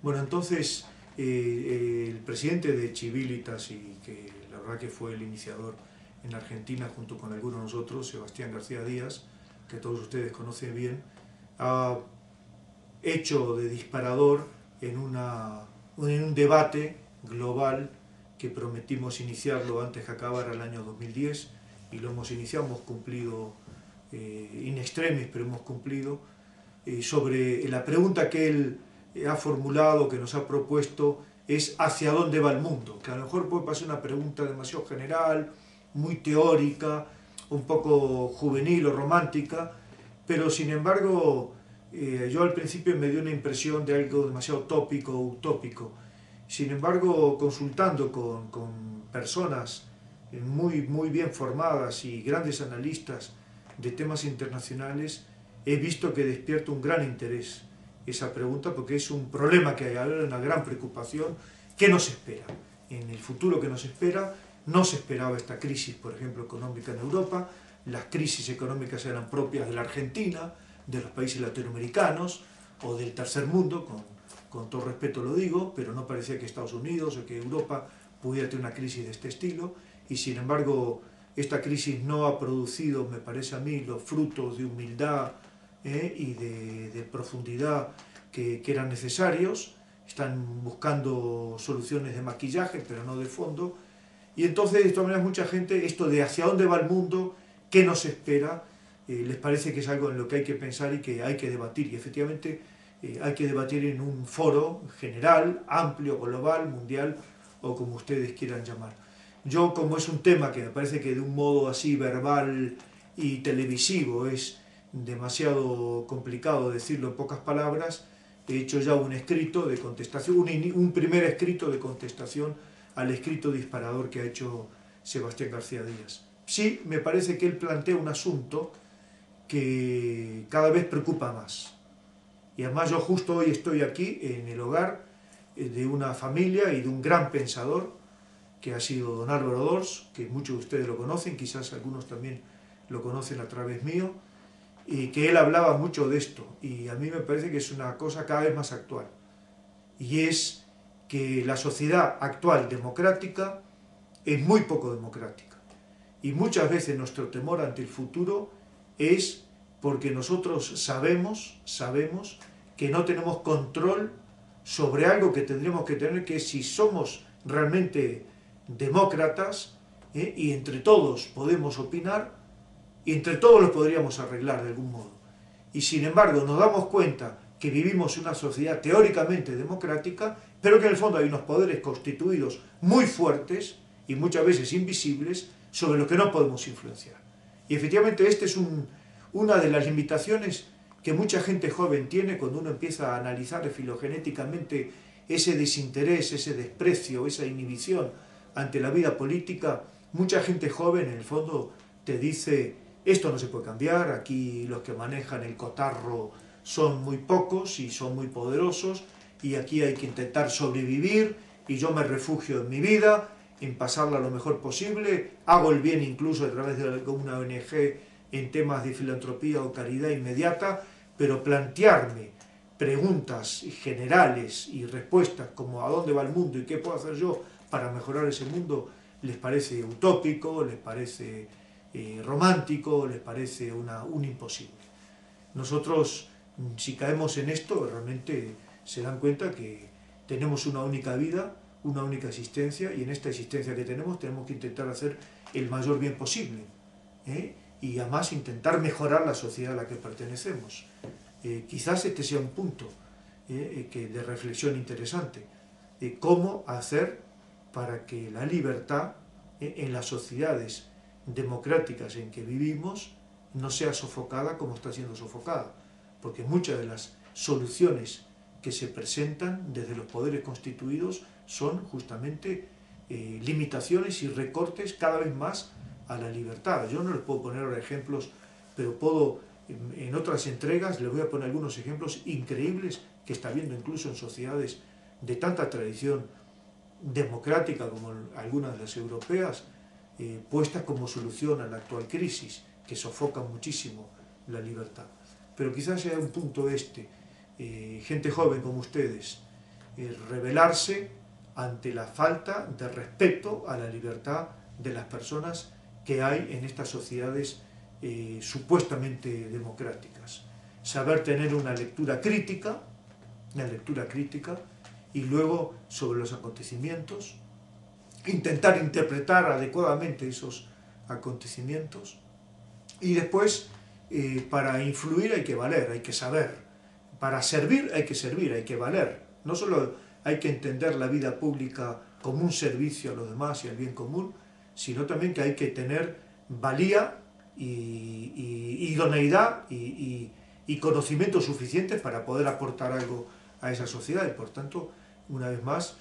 Bueno, entonces el presidente de Civilitas, y que la verdad que fue el iniciador en Argentina junto con algunos de nosotros, Sebastián García Díaz, que todos ustedes conocen bien, ha hecho de disparador en un debate global que prometimos iniciarlo antes que acabara el año 2010, y lo hemos iniciado, hemos cumplido in extremis, pero hemos cumplido, sobre la pregunta que él ha formulado, que nos ha propuesto, es ¿hacia dónde va el mundo? Que a lo mejor puede parecer una pregunta demasiado general, muy teórica, un poco juvenil o romántica, pero sin embargo yo al principio me dio una impresión de algo demasiado tópico o utópico. Sin embargo, consultando con personas muy bien formadas y grandes analistas de temas internacionales, he visto que despierta un gran interés esa pregunta, porque es un problema que hay ahora, una gran preocupación. ¿Qué nos espera? En el futuro que nos espera, no se esperaba esta crisis, por ejemplo, económica en Europa. Las crisis económicas eran propias de la Argentina, de los países latinoamericanos o del tercer mundo, con todo respeto lo digo, pero no parecía que Estados Unidos o que Europa pudiera tener una crisis de este estilo, y sin embargo esta crisis no ha producido, me parece a mí, los frutos de humildad y de profundidad que eran necesarios. Están buscando soluciones de maquillaje, pero no de fondo. Y entonces, de todas maneras, mucha gente, esto de hacia dónde va el mundo, qué nos espera, les parece que es algo en lo que hay que pensar y que hay que debatir. Y efectivamente hay que debatir en un foro general, amplio, global, mundial, o como ustedes quieran llamar. Yo, como es un tema que me parece que de un modo así verbal y televisivo es demasiado complicado decirlo en pocas palabras, he hecho ya un escrito de contestación, un primer escrito de contestación al escrito disparador que ha hecho Sebastián García Díaz. Sí, me parece que él plantea un asunto que cada vez preocupa más. Y además yo justo hoy estoy aquí en el hogar de una familia y de un gran pensador que ha sido don Álvaro Dors, que muchos de ustedes lo conocen, quizás algunos también lo conocen a través mío, y que él hablaba mucho de esto, y a mí me parece que es una cosa cada vez más actual, y es que la sociedad actual democrática es muy poco democrática, y muchas veces nuestro temor ante el futuro es porque nosotros sabemos que no tenemos control sobre algo que tendríamos que tener, que si somos realmente demócratas, y entre todos podemos opinar, y entre todos lo podríamos arreglar de algún modo. Y sin embargo nos damos cuenta que vivimos en una sociedad teóricamente democrática, pero que en el fondo hay unos poderes constituidos muy fuertes y muchas veces invisibles sobre los que no podemos influenciar. Y efectivamente esta es una de las limitaciones que mucha gente joven tiene cuando uno empieza a analizar filogenéticamente ese desinterés, ese desprecio, esa inhibición ante la vida política. Mucha gente joven en el fondo te dice: esto no se puede cambiar, aquí los que manejan el cotarro son muy pocos y son muy poderosos, y aquí hay que intentar sobrevivir, y yo me refugio en mi vida, en pasarla lo mejor posible, hago el bien incluso a través de una ONG en temas de filantropía o caridad inmediata, pero plantearme preguntas generales y respuestas como ¿a dónde va el mundo y qué puedo hacer yo para mejorar ese mundo? Les parece utópico, les parece romántico, les parece un imposible. Nosotros, si caemos en esto, realmente se dan cuenta que tenemos una única vida, una única existencia, y en esta existencia que tenemos que intentar hacer el mayor bien posible, y además intentar mejorar la sociedad a la que pertenecemos. Quizás este sea un punto de reflexión interesante, de cómo hacer para que la libertad en las sociedades democráticas en que vivimos no sea sofocada como está siendo sofocada, porque muchas de las soluciones que se presentan desde los poderes constituidos son justamente limitaciones y recortes cada vez más a la libertad. Yo no les puedo poner ahora ejemplos, pero puedo, en otras entregas les voy a poner algunos ejemplos increíbles que está habiendo incluso en sociedades de tanta tradición democrática como algunas de las europeas, puestas como solución a la actual crisis, que sofoca muchísimo la libertad. Pero quizás sea un punto gente joven como ustedes, rebelarse ante la falta de respeto a la libertad de las personas que hay en estas sociedades supuestamente democráticas. Saber tener una lectura crítica y luego sobre los acontecimientos, intentar interpretar adecuadamente esos acontecimientos y después para influir hay que valer, hay que saber, para servir hay que valer, no solo hay que entender la vida pública como un servicio a los demás y al bien común, sino también que hay que tener valía y idoneidad y conocimientos suficientes para poder aportar algo a esa sociedad y por tanto, una vez más,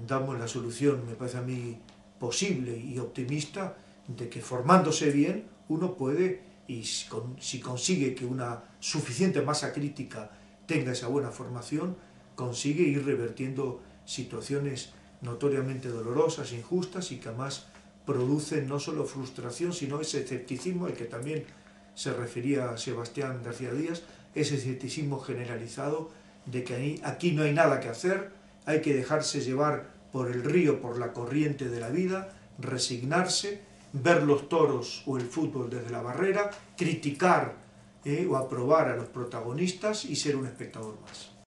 damos la solución, me parece a mí, posible y optimista de que formándose bien uno puede, y si consigue que una suficiente masa crítica tenga esa buena formación, consigue ir revertiendo situaciones notoriamente dolorosas, injustas y que además producen no solo frustración, sino ese escepticismo al que también se refería Sebastián García Díaz, ese escepticismo generalizado de que aquí no hay nada que hacer, hay que dejarse llevar por el río, por la corriente de la vida, resignarse, ver los toros o el fútbol desde la barrera, criticar o aprobar a los protagonistas y ser un espectador más.